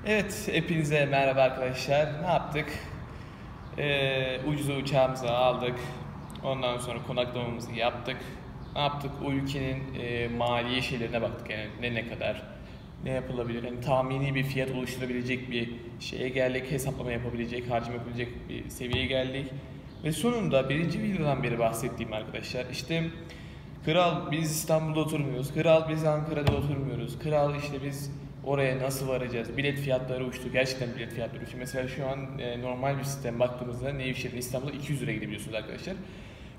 Evet, hepinize merhaba arkadaşlar. Ne yaptık? Ucuza uçağımızı aldık. Ondan sonra konaklamamızı yaptık. Ne yaptık? O ülkenin maliye şeylerine baktık. Yani ne kadar, ne yapılabilir? Yani tahmini bir fiyat oluşturabilecek bir şeye geldik. Hesaplama yapabilecek, harcama yapabilecek bir seviyeye geldik. Ve sonunda birinci videodan beri bahsettiğim arkadaşlar. İşte kral biz İstanbul'da oturmuyoruz. Kral biz Ankara'da oturmuyoruz. Kral işte biz oraya nasıl varacağız? Bilet fiyatları uçtu. Gerçekten bilet fiyatları uçtu. Mesela şu an normal bir sistem baktığımızda Nevşehir'den İstanbul'a 200 lira gidebiliyorsunuz arkadaşlar.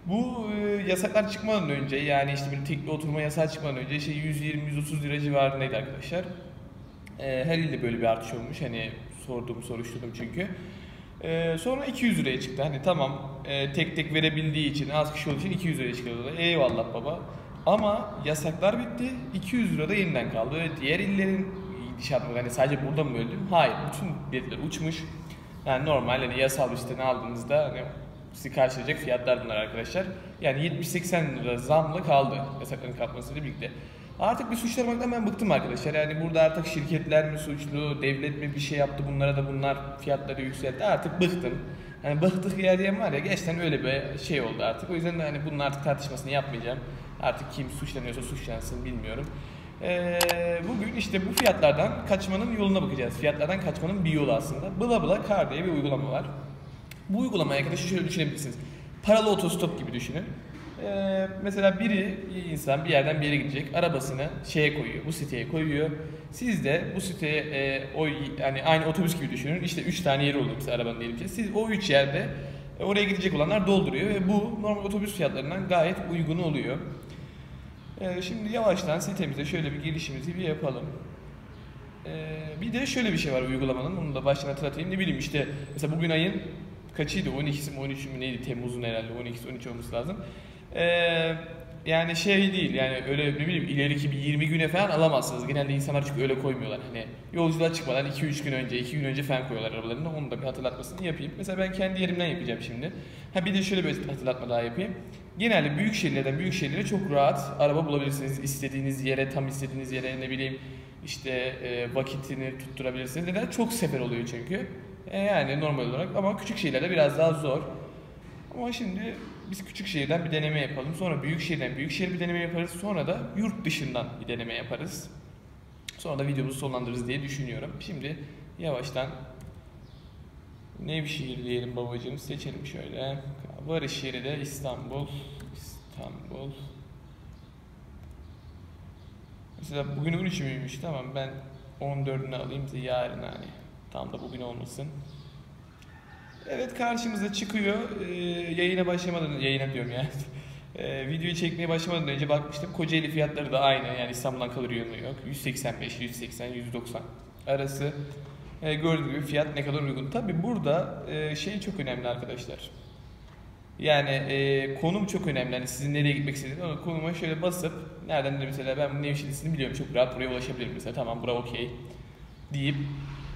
Bu yasaklar çıkmadan önce, yani işte bir tekli oturma yasağı çıkmadan önce işte 120-130 lira civarındaydı arkadaşlar. Her ilde böyle bir artış olmuş. Hani soruşturdum çünkü. Sonra 200 liraya çıktı. Hani tamam, tek tek verebildiği için, az kişi olduğu için 200 liraya çıkarıyorlar. Eyvallah baba. Ama yasaklar bitti. 200 lira da yeniden kaldı. Diğer illerin gidişatı, hani sadece burada mı öldüm? Hayır. Bütün biletler uçmuş. Yani normal, hani yasal bir siteni aldığınızda hani sizi karşılayacak fiyatlar bunlar arkadaşlar. Yani 70-80 lira zamlı kaldı yasakların kalkmasıyla birlikte. Artık bir suç aramaktan ben bıktım arkadaşlar. Yani burada artık şirketler mi suçlu, devlet mi bir şey yaptı bunlara da bunlar fiyatları yükseltti. Artık bıktım. Hani bıktık yer diyen var ya, gerçekten öyle bir şey oldu artık. O yüzden de hani bunun artık tartışmasını yapmayacağım. Artık kim suçlanıyorsa suçlansın, bilmiyorum. Bugün işte bu fiyatlardan kaçmanın yoluna bakacağız. Fiyatlardan kaçmanın bir yolu aslında. BlaBlaCar diye bir uygulama var. Bu uygulamayı arkadaşlar şöyle düşünebilirsiniz. Paralı otostop gibi düşünün. Mesela bir insan bir yerden bir yere gidecek, arabasını şeye koyuyor, bu siteye koyuyor. Siz de bu siteye yani aynı otobüs gibi düşünün. İşte 3 tane yeri oluyor mesela arabanın diyelim ki. Siz o 3 yerde oraya gidecek olanlar dolduruyor ve bu normal otobüs fiyatlarından gayet uygun oluyor. Şimdi yavaştan sitemize şöyle bir girişimizi bir yapalım. Bir de şöyle bir şey var uygulamanın, onu da baştan hatırlatayım. Ne bileyim işte mesela bugün ayın kaçıydı? 12'si mi 13'ü mü neydi? Temmuz'un herhalde 12'si 13 olması lazım. Yani şey değil, yani öyle ne bileyim ileriki bir 20 güne falan alamazsınız. Genelde insanlar çünkü öyle koymuyorlar. Hani yolculuğa çıkmadan 2-3 gün önce, 2 gün önce falan koyuyorlar arabalarını. Onu da bir hatırlatmasını yapayım. Mesela ben kendi yerimden yapacağım şimdi. Bir de şöyle bir hatırlatma daha yapayım. Genelde büyük şehirlerden büyük şehirlere çok rahat araba bulabilirsiniz. İstediğiniz yere, tam istediğiniz yere, ne bileyim işte vakitini tutturabilirsiniz. Neden? Çok sefer oluyor çünkü. Yani normal olarak, ama küçük şehirlerde biraz daha zor. Ama şimdi biz küçük şehirden bir deneme yapalım. Sonra büyük şehirden büyük şehir bir deneme yaparız. Sonra da yurt dışından bir deneme yaparız. Sonra da videomuzu sonlandırırız diye düşünüyorum. Şimdi yavaştan Nevşehir diyelim babacığım. Seçelim şöyle. Varış yeri de İstanbul. İstanbul. Mesela bugün 13 müymüş? Tamam, ben 14'ünü alayım yarın, hani tam da bugün olmasın. Evet, karşımıza çıkıyor. Yayına başlamadan, yayına diyorum ya. Videoyu çekmeye başlamadan önce bakmıştım. Kocaeli fiyatları da aynı. Yani İstanbul'dan kalır yönü yok. 185, 180, 190 arası. Gördüğünüz gibi fiyat ne kadar uygun. Tabi burada şey çok önemli arkadaşlar. Yani konum çok önemli. Yani sizin nereye gitmek istediğiniz, o konuma şöyle basıp nereden de mesela ben Nevşehir'ini biliyorum, çok rahat buraya ulaşabilirim mesela. Tamam, bura okey deyip,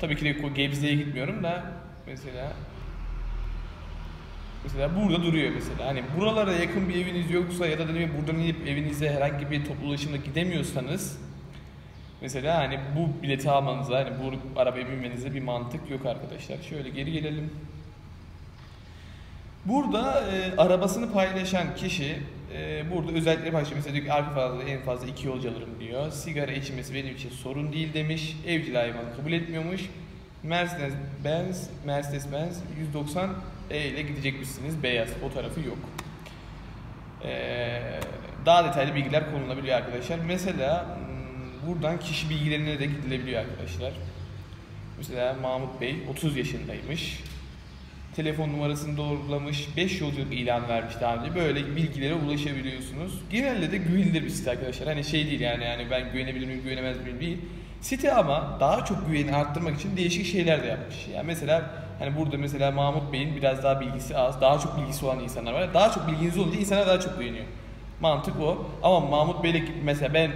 tabii ki de Gebze'ye gitmiyorum da mesela burada duruyor mesela. Hani buralara yakın bir eviniz yoksa ya da buradan inip evinize herhangi bir toplu ulaşımla gidemiyorsanız mesela hani bu bileti almanıza, hani bu arabaya binmenize bir mantık yok arkadaşlar. Şöyle geri gelelim. Burada arabasını paylaşan kişi burada özellikleri paylaşıyor. Mesela diyor ki arka fazla en fazla 2 yolcu alırım diyor. Sigara içmesi benim için sorun değil demiş. Evcil hayvan kabul etmiyormuş. Mercedes-Benz 190 ile gidecekmişsiniz. Beyaz. O tarafı yok. Daha detaylı bilgiler konulabiliyor arkadaşlar. Mesela buradan kişi bilgilerine de gidilebiliyor arkadaşlar. Mesela Mahmut Bey 30 yaşındaymış. Telefon numarasını doğrulamış, 5 yolculuk ilan vermiş daha önce. Böyle bilgilere ulaşabiliyorsunuz. Genelde de güvenilir bir site arkadaşlar. Hani şey değil yani ben güvenebilir miyim, güvenemez miyim değil. Site ama daha çok güveni arttırmak için değişik şeyler de yapmış. Yani mesela hani burada mesela Mahmut Bey'in biraz daha bilgisi az, daha çok bilgisi olan insanlar var. Daha çok bilginiz olunca insanlar daha çok güveniyor. Mantık o. Ama Mahmut Bey'le mesela ben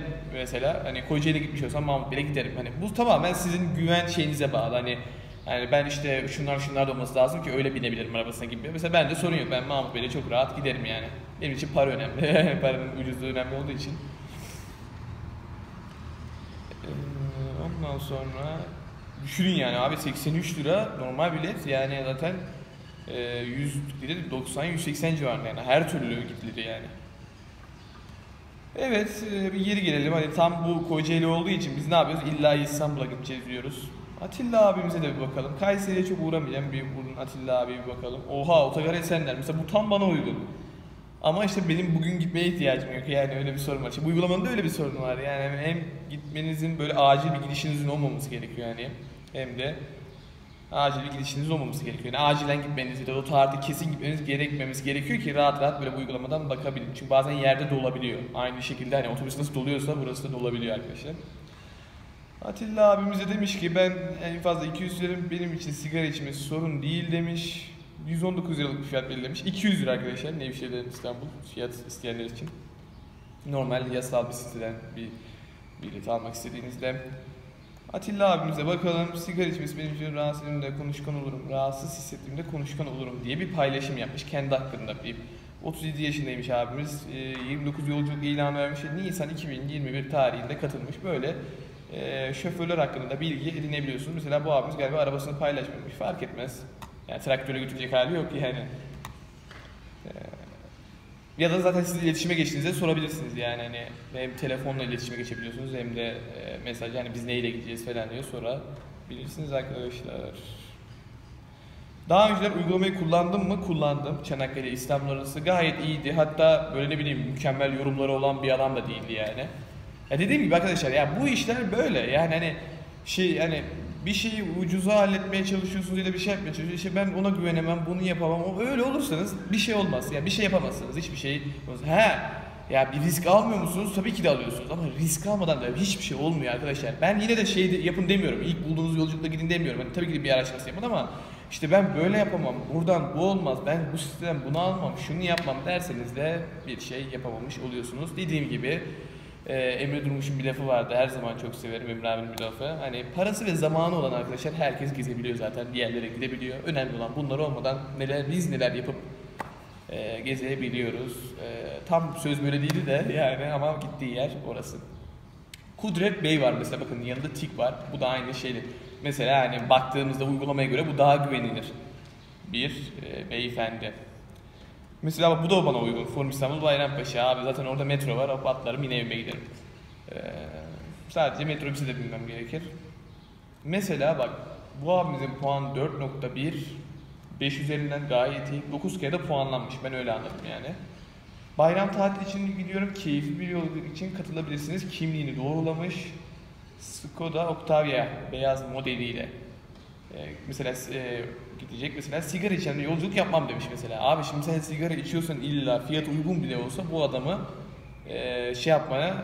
hani Kocaeli'ne gitmiş olsam Mahmut Bey'le giderim. Hani bu tamamen sizin güven şeyinize bağlı. Hani yani ben işte şunlar da olması lazım ki öyle binebilirim arabasına gibi. Mesela bende sorun yok. Ben Mahmut Bey'le çok rahat giderim yani. Benim için para önemli. Paranın ucuzluğu önemli olduğu için. Ondan sonra Düşünün yani abi 83 lira normal bilet yani zaten 100 lira 90-180 civarında yani her türlü gidilir yani. Evet, bir geri gelelim. Hani tam bu Kocaeli olduğu için biz ne yapıyoruz? İlla İstanbul'a gideceğiz diyoruz. Atilla abimize de bir bakalım. Kayseri'ye çok uğramayacağım. Bir buradan Atilla abiye bir bakalım. Oha, Otogar Esenler. Mesela bu tam bana uygun. Ama işte benim bugün gitmeye ihtiyacım yok. Yani öyle bir sorun var. İşte bu uygulamanın da öyle bir sorunu var. Yani hem gitmenizin böyle acil bir gidişinizin olmaması gerekiyor yani. Hem de acil bir gidişiniz olmaması gerekiyor. Yani acilen gitmeniz ya da o tarihte kesin gitmeniz gerekmemesi gerekiyor ki rahat rahat böyle bu uygulamadan bakabilin. Çünkü bazen yerde dolabiliyor. Aynı şekilde hani otobüs nasıl doluyorsa burası da dolabiliyor arkadaşlar. Atilla abimiz de demiş ki ben en fazla 200 lira benim için sigara içmesi sorun değil demiş. 119 liralık bir fiyat belirlemiş. 200 lira arkadaşlar Nevşehir'den İstanbul fiyat isteyenler için. Normal yasal bir siteden bir bilet almak istediğinizde. Atilla abimize bakalım. Sigara içmesi benim için rahatsız ettiğimde konuşkan olurum, rahatsız hissettiğimde konuşkan olurum diye bir paylaşım yapmış kendi hakkında. 37 yaşındaymış abimiz. 29 yolculuk ilanı vermiş ve Nisan 2021 tarihinde katılmış. Böyle şoförler hakkında da bilgi edinebiliyorsunuz. Mesela bu abimiz galiba arabasını paylaşmamış. Fark etmez. Yani traktöre götürecek hali yok yani. Ya da zaten siz iletişime geçtiğinizde sorabilirsiniz yani hani hem telefonla iletişime geçebiliyorsunuz hem de mesaj yani biz neyle gideceğiz falan diye sorabilirsiniz arkadaşlar. Daha önceden uygulamayı kullandım mı? Kullandım. Çanakkale İstanbul arası gayet iyiydi. Hatta böyle ne bileyim mükemmel yorumları olan bir adam da değildi yani. Ya dediğim gibi arkadaşlar ya bu işler böyle yani hani hani bir şeyi ucuza halletmeye çalışıyorsunuz ya da bir şey yapmaya çalışıyorsunuz. İşte ben ona güvenemem, bunu yapamam. Öyle olursanız bir şey olmaz. Ya bir şey yapamazsınız. Hiçbir şey olmaz. Ya bir risk almıyor musunuz? Tabii ki de alıyorsunuz ama risk almadan da hiçbir şey olmuyor arkadaşlar. Ben yine de yapın demiyorum. İlk bulduğunuz yolculukta gidin demiyorum. Hani tabii ki de bir araştırması yapın ama işte ben böyle yapamam. Buradan bu olmaz. Ben bu sistemden bunu almam. Şunu yapmam derseniz de bir şey yapamamış oluyorsunuz. Dediğim gibi Emre Durmuş'un bir lafı vardı. Her zaman çok severim Emre abinin bir lafı. Hani parası ve zamanı olan arkadaşlar herkes gezebiliyor zaten. Bir yerlere gidebiliyor. Önemli olan bunlar olmadan biz neler yapıp gezebiliyoruz. Tam söz böyle değildi de yani ama gittiği yer orası. Kudret Bey var mesela bakın yanında tik var. Bu da aynı şeydi. Mesela hani baktığımızda uygulamaya göre bu daha güvenilir bir beyefendi. Mesela bu da bana uygun. Forum İstanbul Bayrampaşa abi zaten orada metro var. Hop atlarım yine evime giderim. Sadece metrobüse de binmem gerekir. Mesela bak bu abimizin puanı 4.1 5 üzerinden gayet iyi. 9 kere de puanlanmış. Ben öyle anladım yani. Bayram tatili için gidiyorum. Keyifli bir yolculuk için katılabilirsiniz. Kimliğini doğrulamış. Skoda Octavia beyaz modeliyle. Mesela gidecek mesela sigara içen yolculuk yapmam demiş mesela. Abi şimdi sen sigara içiyorsan illa fiyat uygun bile olsa bu adamı şey yapmaya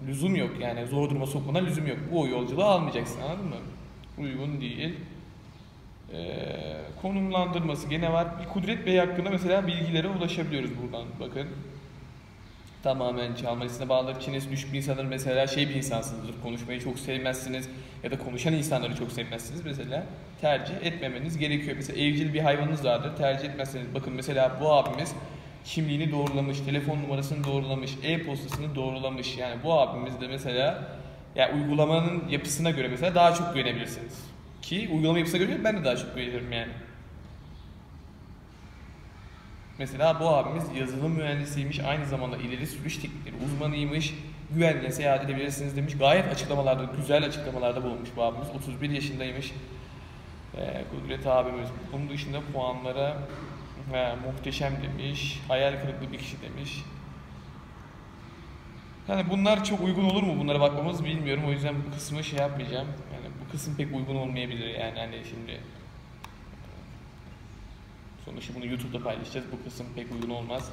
lüzum yok yani zor duruma sokmana lüzum yok. Bu yolculuğu almayacaksın anladın mı? Uygun değil. Konumlandırması gene var. Bir Kudret Bey hakkında mesela bilgilere ulaşabiliyoruz buradan bakın. Tamamen çalma listesine bağlıdır. Çenesi düşük bir insandır mesela bir insansınızdır. Konuşmayı çok sevmezsiniz ya da konuşan insanları çok sevmezsiniz mesela. Tercih etmemeniz gerekiyor. Mesela evcil bir hayvanınız vardır. Tercih etmezseniz bakın mesela bu abimiz kimliğini doğrulamış, telefon numarasını doğrulamış, e-postasını doğrulamış. Yani bu abimiz de mesela ya uygulamanın yapısına göre mesela daha çok güvenebilirsiniz. Ki uygulama yapısına göre ben de daha çok güvenirim yani. Mesela bu abimiz yazılım mühendisiymiş, aynı zamanda ileri sürüş teknikleri uzmanıymış, güvenle seyahat edebilirsiniz demiş. Gayet açıklamalarda, güzel açıklamalarda bulunmuş bu abimiz. 31 yaşındaymış. Kudret abimiz. Bunun dışında puanlara muhteşem demiş, hayal kırıklığı bir kişi demiş. Yani bunlar çok uygun olur mu bunlara bakmamız bilmiyorum. O yüzden bu kısmı yapmayacağım. Yani bu kısım pek uygun olmayabilir yani hani şimdi. Sonuçta bunu YouTube'da paylaşacağız. Bu kısım pek uygun olmaz.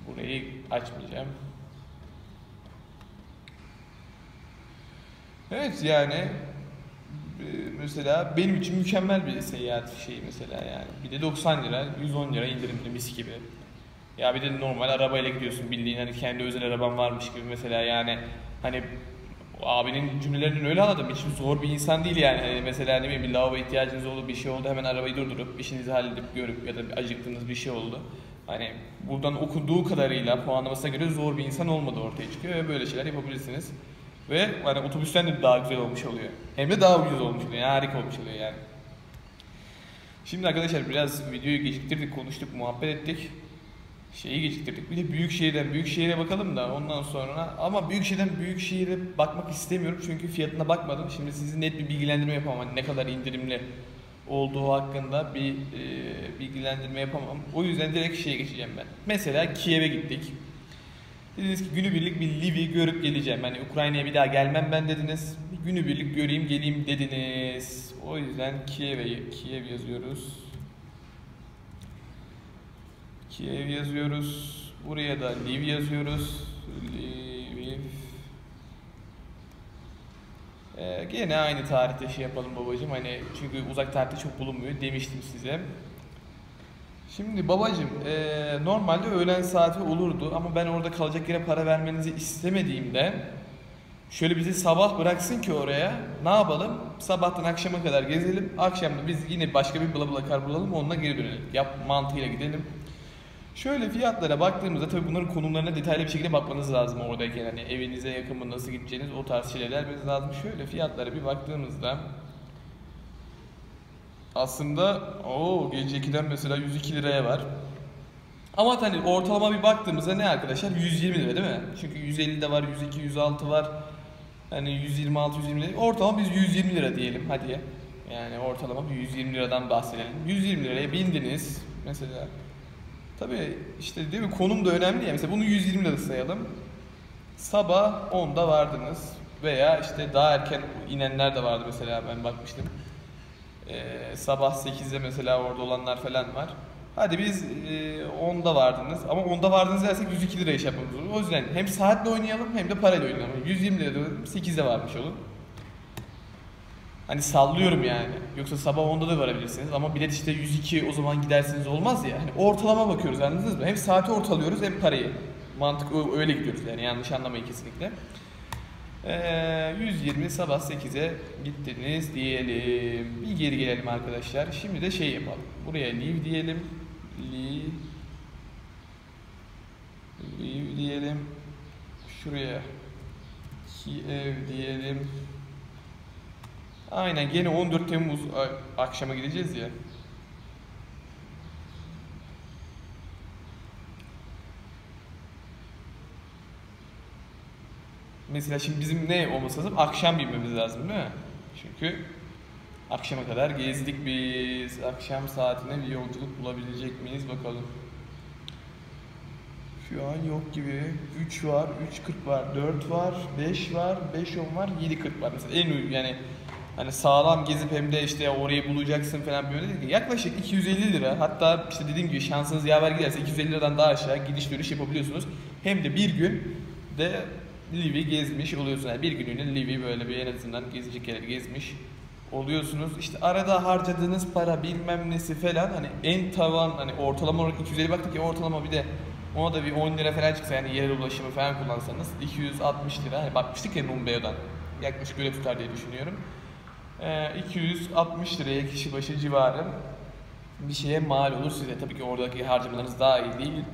Burayı açmayacağım. Evet yani mesela benim için mükemmel bir seyahat şeyi mesela yani. Bir de 90 lira, 110 lira indirimli mis gibi. Ya bir de normal arabayla gidiyorsun bildiğin hani kendi özel araban varmış gibi mesela yani hani abinin cümlelerinden öyle anladım. Hiç zor bir insan değil yani. Hani mesela ne bileyim bir lavabo ihtiyacınız oldu, bir şey oldu hemen arabayı durdurup işinizi halledip görüp ya da acıktığınız bir şey oldu. Hani buradan okuduğu kadarıyla puanlamasına göre zor bir insan olmadığı ortaya çıkıyor ve böyle şeyler yapabilirsiniz. Ve hani otobüsten de daha güzel olmuş oluyor. Hem de daha ucuz olmuş oluyor. Yani harika olmuş oluyor yani. Şimdi arkadaşlar biraz videoyu geciktirdik, konuştuk, muhabbet ettik. Şeyi geciktirdik. Bir de Büyükşehir'e bakalım da ondan sonra. Ama Büyükşehir'e bakmak istemiyorum çünkü fiyatına bakmadım. Şimdi size net bir bilgilendirme yapamam. Hani ne kadar indirimli olduğu hakkında bir bilgilendirme yapamam. O yüzden direkt şeye geçeceğim ben. Mesela Kiev'e gittik. Dediniz ki günübirlik bir Lviv'i görüp geleceğim. Hani Ukrayna'ya bir daha gelmem ben dediniz. Günübirlik göreyim geleyim dediniz. O yüzden Kiev yazıyoruz. Kiev yazıyoruz. Buraya da Lviv yazıyoruz. Lviv. Gene aynı tarihte şey yapalım babacığım. Hani çünkü uzak tarihte çok bulunmuyor demiştim size. Şimdi babacığım normalde öğlen saati olurdu ama ben orada kalacak yere para vermenizi istemediğimde şöyle bizi sabah bıraksın ki oraya ne yapalım? Sabahtan akşama kadar gezelim. Akşam da biz yine başka bir BlaBlaCar bulalım onunla geri dönelim. Yap mantığıyla gidelim. Şöyle fiyatlara baktığımızda tabii bunların konumlarına detaylı bir şekilde bakmanız lazım oradayken. Hani evinize yakın mı nasıl gideceğiniz o tarz şeyler bilmeniz lazım. Şöyle fiyatlara bir baktığımızda aslında gece 2'den mesela 102 liraya var. Ama hani ortalama bir baktığımızda ne arkadaşlar? 120 lira değil mi? Çünkü 150 de var, 102, 106 var. Hani 126, 120 lira. Ortalama biz 120 lira diyelim hadi. Yani ortalama bir 120 liradan bahsedelim. 120 liraya bindiniz mesela. Tabii işte değil mi? Konum da önemli ya. Mesela bunu 120 lira sayalım. Sabah 10'da vardınız. Veya işte daha erken inenler de vardı mesela ben bakmıştım. Sabah 8'de mesela orada olanlar falan var. Hadi biz 10'da vardınız ama 10'da vardınız dersek 102 liraya iş yapmamız olur. O yüzden hem saatle oynayalım hem de parayla oynayalım. 120 lira diyorum 8'de varmış olun. Hani sallıyorum yani. Yoksa sabah 10'da da varabilirsiniz ama bilet işte 102 o zaman gidersiniz olmaz ya. Hani ortalama bakıyoruz anladınız mı? Hem saati ortalıyoruz hem parayı. Mantık öyle gidiyoruz yani yanlış anlamayın kesinlikle. 120 sabah 8'e gittiniz diyelim. Bir geri gelelim arkadaşlar. Şimdi de şey yapalım. Buraya Lviv diyelim. Lviv diyelim. Şuraya Kiev diyelim. Aynen gene 14 Temmuz akşama gideceğiz ya. Mesela şimdi bizim ne olması lazım? Akşam binmemiz lazım değil mi? Çünkü akşama kadar gezdik biz. Akşam saatine bir yolculuk bulabilecek miyiz bakalım. Şu an yok gibi. 3 var, 3.40 var, 4 var, 5 var, 5.10 var, 7.40 var. Mesela en uygun yani hani sağlam gezip hem de işte orayı bulacaksın falan böyle değil ki. Yaklaşık 250 lira hatta işte dediğim gibi şansınız yaver giderse 250 liradan daha aşağı gidiş dönüş yapabiliyorsunuz. Hem de bir gün de Lviv'i gezmiş oluyorsunuz. Yani bir günlüğüne Lviv'i böyle bir en azından gezecek yerleri gezmiş oluyorsunuz. İşte arada harcadığınız para bilmem nesi falan hani en tavan hani ortalama olarak 250 baktık ya ortalama bir de ona da bir 10 lira falan çıksa yani yerel ulaşımı falan kullansanız 260 lira hani bakmıştık ya Mumbay'dan yaklaşık öyle tutar diye düşünüyorum. 260 liraya kişi başı civarı bir şeye mal olur size. Tabii ki oradaki harcamalarınız daha iyi değil.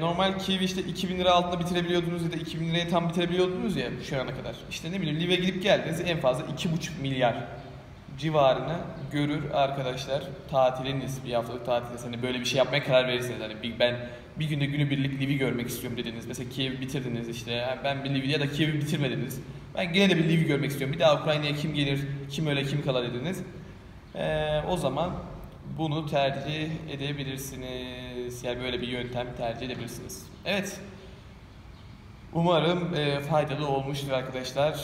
Normal Kiev'i işte 2000 lira altında bitirebiliyordunuz ya da 2000 liraya tam bitirebiliyordunuz ya şu ana kadar. İşte ne bileyim Lviv'e gidip geldiniz en fazla 2,5 milyar civarını görür arkadaşlar tatiliniz bir haftalık tatiliniz hani böyle bir şey yapmaya karar verirseniz hani ben bir günde günübirlik Lviv'i görmek istiyorum dediniz mesela Kiev'i bitirdiniz işte yani ben bir Lviv'i ya da Kiev'i bitirmediniz ben gene de bir Lviv'i görmek istiyorum bir daha Ukrayna'ya kim gelir kim öyle kim kalır dediniz o zaman bunu tercih edebilirsiniz yani böyle bir yöntem tercih edebilirsiniz evet. Umarım faydalı olmuştur arkadaşlar.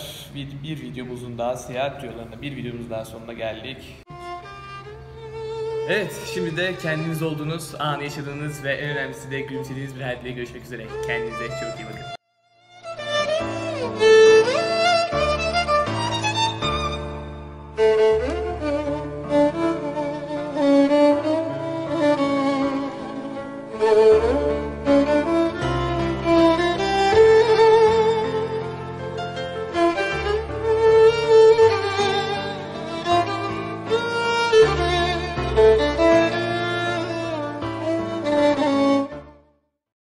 Bir videomuzun daha seyahat yollarında bir videomuzun daha sonuna geldik. Evet, şimdi de kendiniz olduğunuz, anı yaşadığınız ve en önemlisi de gülümsediğiniz bir hayatta görüşmek üzere. Kendinize çok iyi bakın.